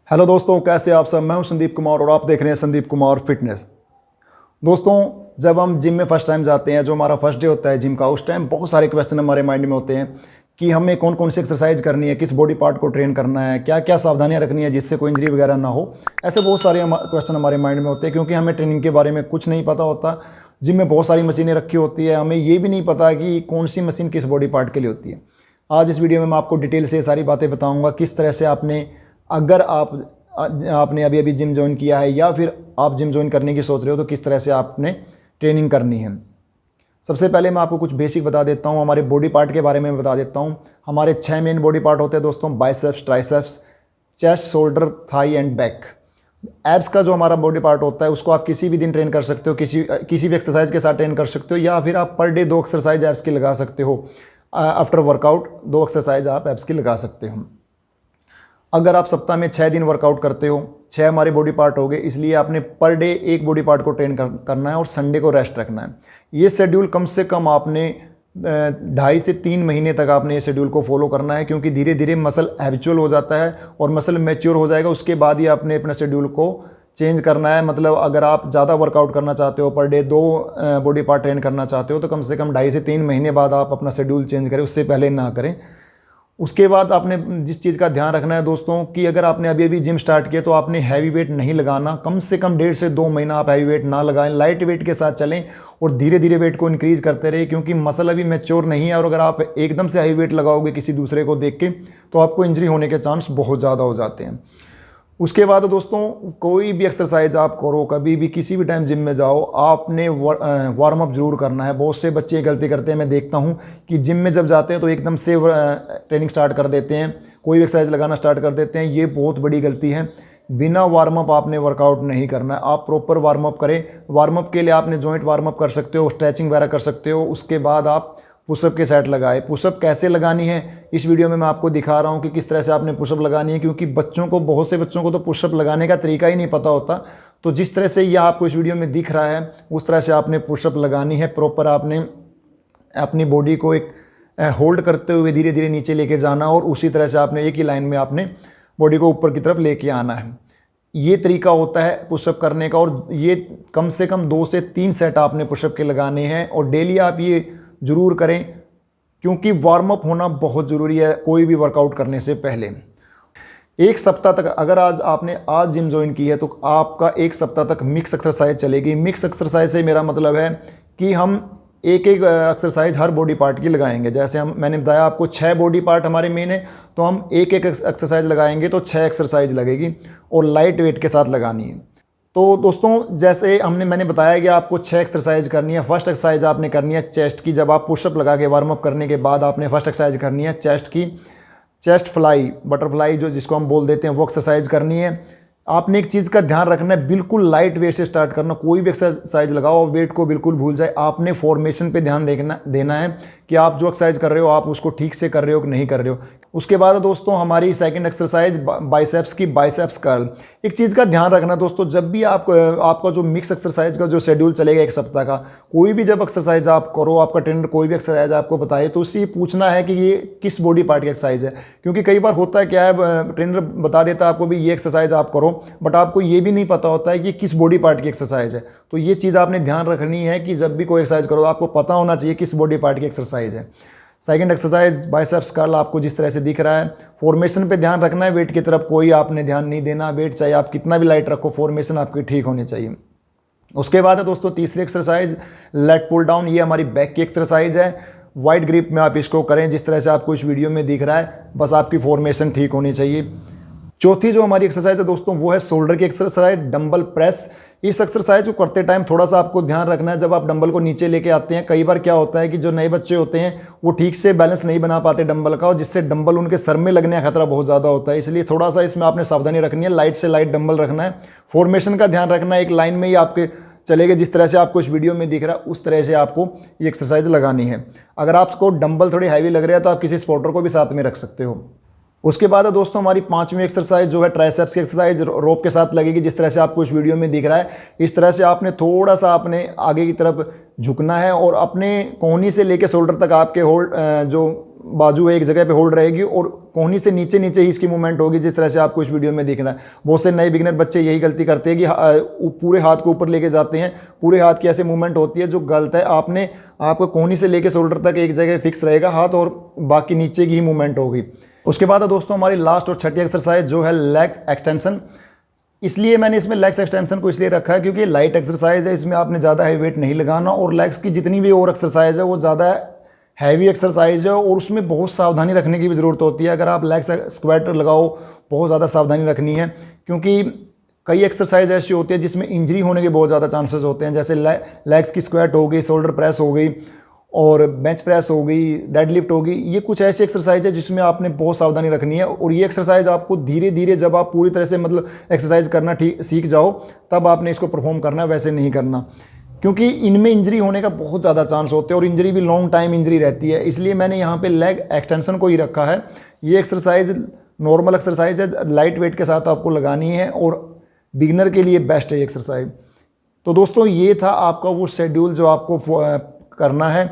Hello दोस्तों, कैसे आप सब। मैं हूं संदीप कुमार और आप देख रहे हैं संदीप कुमार फिटनेस। दोस्तों, जब हम जिम में फर्स्ट टाइम जाते हैं, जो हमारा फर्स्ट डे होता है जिम का, उस टाइम बहुत सारे क्वेश्चन हमारे माइंड में होते हैं कि हमें कौन कौन सी एक्सरसाइज करनी है, किस बॉडी पार्ट को ट्रेन करना है, क्या क्या सावधानियां रखनी है जिससे कोई इंजरी वगैरह ना हो। ऐसे बहुत सारे क्वेश्चन हमारे माइंड में होते हैं क्योंकि हमें ट्रेनिंग के बारे में कुछ नहीं पता होता। जिम में बहुत सारी मशीनें रखी होती है, हमें ये भी नहीं पता कि कौन सी मशीन किस बॉडी पार्ट के लिए होती है। आज इस वीडियो में मैं आपको डिटेल से सारी बातें बताऊँगा, किस तरह से अगर आपने अभी अभी जिम ज्वाइन किया है या फिर आप जिम ज्वाइन करने की सोच रहे हो तो किस तरह से आपने ट्रेनिंग करनी है। सबसे पहले मैं आपको कुछ बेसिक बता देता हूँ, हमारे बॉडी पार्ट के बारे में बता देता हूँ। हमारे 6 मेन बॉडी पार्ट होते हैं दोस्तों, biceps, triceps, chest, shoulder, thigh and back. Abs का जो हमारा बॉडी पार्ट होता है उसको आप किसी भी दिन ट्रेन कर सकते हो, किसी भी एक्सरसाइज के साथ ट्रेन कर सकते हो, या फिर आप पर डे 2 एक्सरसाइज एब्स की लगा सकते हो। आफ्टर वर्कआउट 2 एक्सरसाइज आप एब्स की लगा सकते हो। अगर आप सप्ताह में 6 दिन वर्कआउट करते हो, 6 हमारे बॉडी पार्ट हो गए, इसलिए आपने पर डे एक बॉडी पार्ट को ट्रेन करना है और संडे को रेस्ट रखना है। ये शेड्यूल कम से कम आपने 2.5 से 3 महीने तक आपने ये शेड्यूल को फॉलो करना है, क्योंकि धीरे धीरे मसल हैबिचुअल हो जाता है और मसल मैच्योर हो जाएगा। उसके बाद ही आपने अपना शेड्यूल को चेंज करना है। मतलब अगर आप ज़्यादा वर्कआउट करना चाहते हो, per day 2 body part train करना चाहते हो, तो कम से कम 2.5 से 3 महीने बाद आप अपना शेड्यूल चेंज करें, उससे पहले ना करें। उसके बाद आपने जिस चीज़ का ध्यान रखना है दोस्तों कि अगर आपने अभी अभी जिम स्टार्ट किया तो आपने हैवी वेट नहीं लगाना। कम से कम 1.5 से 2 महीना आप हैवी वेट ना लगाएं, लाइट वेट के साथ चलें और धीरे धीरे वेट को इंक्रीज करते रहे, क्योंकि मसल अभी मैच्योर नहीं है। और अगर आप एकदम से हैवी वेट लगाओगे किसी दूसरे को देख के तो आपको इंजरी होने के चांस बहुत ज़्यादा हो जाते हैं। उसके बाद दोस्तों, कोई भी एक्सरसाइज आप करो, कभी भी किसी भी टाइम जिम में जाओ, आपने वार्म अप जरूर करना है। बहुत से बच्चे गलती करते हैं, मैं देखता हूं कि जिम में जब जाते हैं तो एकदम से ट्रेनिंग स्टार्ट कर देते हैं, कोई भी एक्सरसाइज लगाना स्टार्ट कर देते हैं। ये बहुत बड़ी गलती है। बिना वार्म अप आपने वर्कआउट नहीं करना है, आप प्रॉपर वार्म अप करें। वार्म अप के लिए आपने जॉइंट वार्म अप कर सकते हो, स्ट्रेचिंग वगैरह कर सकते हो। उसके बाद आप पुशअप के सेट लगाए। पुशअप कैसे लगानी है इस वीडियो में मैं आपको दिखा रहा हूँ कि किस तरह से आपने पुशअप लगानी है, क्योंकि बहुत से बच्चों को तो पुशअप लगाने का तरीका ही नहीं पता होता। तो जिस तरह से ये आपको इस वीडियो में दिख रहा है उस तरह से आपने पुशअप लगानी है। प्रॉपर आपने अपनी बॉडी को एक होल्ड करते हुए धीरे धीरे नीचे लेके जाना और उसी तरह से आपने एक ही लाइन में आपने बॉडी को ऊपर की तरफ लेके आना है। ये तरीका होता है पुशअप करने का, और ये कम से कम 2 से 3 सेट आपने पुशअप के लगाने हैं और डेली आप ये ज़रूर करें, क्योंकि वार्म अप होना बहुत ज़रूरी है कोई भी वर्कआउट करने से पहले। एक सप्ताह तक, अगर आपने आज जिम ज्वाइन की है तो आपका एक सप्ताह तक मिक्स एक्सरसाइज चलेगी। मिक्स एक्सरसाइज से मेरा मतलब है कि हम एक एक एक्सरसाइज हर बॉडी पार्ट की लगाएंगे। जैसे मैंने बताया आपको 6 बॉडी पार्ट हमारे मेन है, तो हम एक एक एक्सरसाइज लगाएंगे तो 6 एक्सरसाइज लगेगी और लाइट वेट के साथ लगानी है। तो दोस्तों, जैसे मैंने बताया कि आपको 6 एक्सरसाइज करनी है। फर्स्ट एक्सरसाइज आपने करनी है चेस्ट की। जब आप पुशअप लगा के वार्म अप करने के बाद आपने फर्स्ट एक्सरसाइज करनी है चेस्ट की। चेस्ट फ्लाई, बटरफ्लाई जिसको हम बोल देते हैं, वो एक्सरसाइज करनी है। आपने एक चीज़ का ध्यान रखना है, बिल्कुल लाइट वेट से स्टार्ट करना। कोई भी एक्सरसाइज लगाओ और वेट को बिल्कुल भूल जाए। आपने फॉर्मेशन पे ध्यान देना है कि आप जो एक्सरसाइज कर रहे हो आप उसको ठीक से कर रहे हो कि नहीं कर रहे हो। उसके बाद दोस्तों, हमारी सेकंड एक्सरसाइज बाइसेप्स की, बाइसेप्स कर्ल। एक चीज़ का ध्यान रखना दोस्तों, जब भी आपका जो मिक्स एक्सरसाइज का जो शेड्यूल चलेगा एक सप्ताह का, कोई भी जब एक्सरसाइज आप करो, आपका ट्रेनर कोई भी एक्सरसाइज आपको बताए तो उससे पूछना है कि ये किस बॉडी पार्ट की एक्सरसाइज है। क्योंकि कई बार होता है क्या है, ट्रेनर बता देता है आपको भी ये एक्सरसाइज आप करो, बट आपको ये भी नहीं पता होता है कि किस बॉडी पार्ट की एक्सरसाइज है। तो ये चीज़ आपने ध्यान रखनी है कि जब भी कोई एक्सरसाइज करो आपको पता होना चाहिए किस बॉडी पार्ट की एक्सरसाइज है। सेकंड एक्सरसाइज बाइसेप्स कर्ल आपको जिस तरह से दिख रहा है। फॉर्मेशन पे ध्यान रखना है, वेट की तरफ कोई आपने ध्यान नहीं देना। वेट चाहे आप कितना भी लाइट रखो, फॉर्मेशन आपकी ठीक होनी चाहिए। उसके बाद है दोस्तों तीसरी एक्सरसाइज लेट पुल डाउन। ये हमारी बैक की एक्सरसाइज है। वाइड ग्रिप में आप इसको करें जिस तरह से आपको इस वीडियो में दिख रहा है, बस आपकी फॉर्मेशन ठीक होनी चाहिए। चौथी जो हमारी एक्सरसाइज है दोस्तों वो है शोल्डर की एक्सरसाइज, डंबल प्रेस। इस एक्सरसाइज को करते टाइम थोड़ा सा आपको ध्यान रखना है, जब आप डंबल को नीचे लेके आते हैं, कई बार क्या होता है कि जो नए बच्चे होते हैं वो ठीक से बैलेंस नहीं बना पाते डंबल का, और जिससे डंबल उनके सर में लगने का खतरा बहुत ज़्यादा होता है। इसलिए थोड़ा सा इसमें आपने सावधानी रखनी है, लाइट से लाइट डंबल रखना है। फॉर्मेशन का ध्यान रखना है, एक लाइन में ही आपके चलेगा जिस तरह से आपको इस वीडियो में दिख रहा है उस तरह से आपको ये एक्सरसाइज लगानी है। अगर आपको डंबल थोड़ी हैवी लग रहा है तो आप किसी स्पॉटर को भी साथ में रख सकते हो। उसके बाद दोस्तों हमारी 5वीं एक्सरसाइज जो है ट्राइसेप्स की एक्सरसाइज, रोप के साथ लगेगी जिस तरह से आपको इस वीडियो में दिख रहा है। इस तरह से आपने थोड़ा सा अपने आगे की तरफ झुकना है और अपने कोहनी से लेकर शोल्डर तक आपके होल्ड जो बाजू है एक जगह पे होल्ड रहेगी और कोहनी से नीचे नीचे ही इसकी मूवमेंट होगी, जिस तरह से आपको इस वीडियो में दिख रहा है। बहुत से नए बिगिनर बच्चे यही गलती करते हैं कि पूरे हाथ को ऊपर लेके जाते हैं, पूरे हाथ की ऐसे मूवमेंट होती है जो गलत है। आपको कोहनी से लेके शोल्डर तक एक जगह फिक्स रहेगा हाथ और बाकी नीचे की ही मूवमेंट होगी। उसके बाद है दोस्तों हमारी लास्ट और छठी एक्सरसाइज जो है लेग एक्सटेंशन। इसलिए मैंने इसमें लेग्स एक्सटेंशन को इसलिए रखा है क्योंकि लाइट एक्सरसाइज है, इसमें आपने ज़्यादा हैवी वेट नहीं लगाना और लेग्स की जितनी भी और एक्सरसाइज है वो ज़्यादा हैवी एक्सरसाइज है और उसमें बहुत सावधानी रखने की भी ज़रूरत होती है। अगर आप लेग्स स्क्वाट लगाओ बहुत ज़्यादा सावधानी रखनी है, क्योंकि कई एक्सरसाइज ऐसी होती है जिसमें इंजरी होने के बहुत ज़्यादा चांसेस होते हैं। जैसे लेग्स की स्क्वाट हो गई, शोल्डर प्रेस हो गई और बेंच प्रेस हो गई, डेडलिफ्ट हो गई। ये कुछ ऐसी एक्सरसाइज है जिसमें आपने बहुत सावधानी रखनी है और ये एक्सरसाइज आपको धीरे धीरे जब आप पूरी तरह से मतलब एक्सरसाइज करना सीख जाओ तब आपने इसको परफॉर्म करना है, वैसे नहीं करना, क्योंकि इनमें इंजरी होने का बहुत ज़्यादा चांस होते हैं और इंजरी भी लॉन्ग टाइम इंजरी रहती है। इसलिए मैंने यहाँ पे लेग एक्सटेंशन को ही रखा है। ये एक्सरसाइज नॉर्मल एक्सरसाइज है, लाइट वेट के साथ आपको लगानी है और बिगिनर के लिए बेस्ट है ये एक्सरसाइज। तो दोस्तों ये था आपका वो शेड्यूल जो आपको करना है।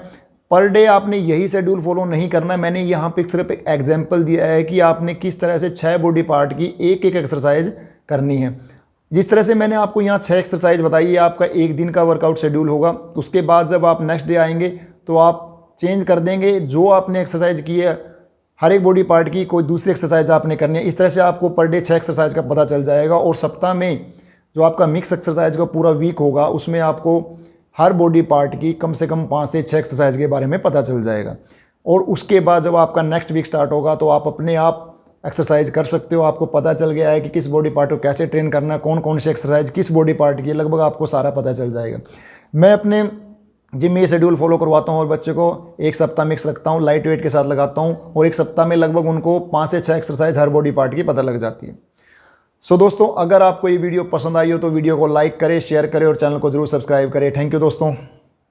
पर डे आपने यही शेड्यूल फॉलो नहीं करना। मैंने यहाँ पे सिर्फ एक एग्जांपल दिया है कि आपने किस तरह से 6 बॉडी पार्ट की एक एक एक्सरसाइज करनी है। जिस तरह से मैंने आपको यहाँ 6 एक्सरसाइज बताई है, आपका एक दिन का वर्कआउट शेड्यूल होगा। उसके बाद जब आप नेक्स्ट डे आएंगे तो आप चेंज कर देंगे, जो आपने एक्सरसाइज की है हर एक बॉडी पार्ट की कोई दूसरी एक्सरसाइज आपने करनी है। इस तरह से आपको पर डे 6 एक्सरसाइज का पता चल जाएगा और सप्ताह में जो आपका मिक्स एक्सरसाइज का पूरा वीक होगा उसमें आपको हर बॉडी पार्ट की कम से कम 5 से 6 एक्सरसाइज के बारे में पता चल जाएगा। और उसके बाद जब आपका नेक्स्ट वीक स्टार्ट होगा तो आप अपने आप एक्सरसाइज कर सकते हो। आपको पता चल गया है कि किस बॉडी पार्ट को कैसे ट्रेन करना, कौन कौन सी एक्सरसाइज किस बॉडी पार्ट की, लगभग आपको सारा पता चल जाएगा। मैं अपने जिम में ये शेड्यूल फॉलो करवाता हूँ और बच्चे को एक सप्ताह मिक्स रखता हूँ, लाइट वेट के साथ लगाता हूँ और एक सप्ताह में लगभग उनको 5 से 6 एक्सरसाइज हर बॉडी पार्ट की पता लग जाती है। सो दोस्तों अगर आपको ये वीडियो पसंद आई हो तो वीडियो को लाइक करें, शेयर करें और चैनल को जरूर सब्सक्राइब करें। थैंक यू दोस्तों।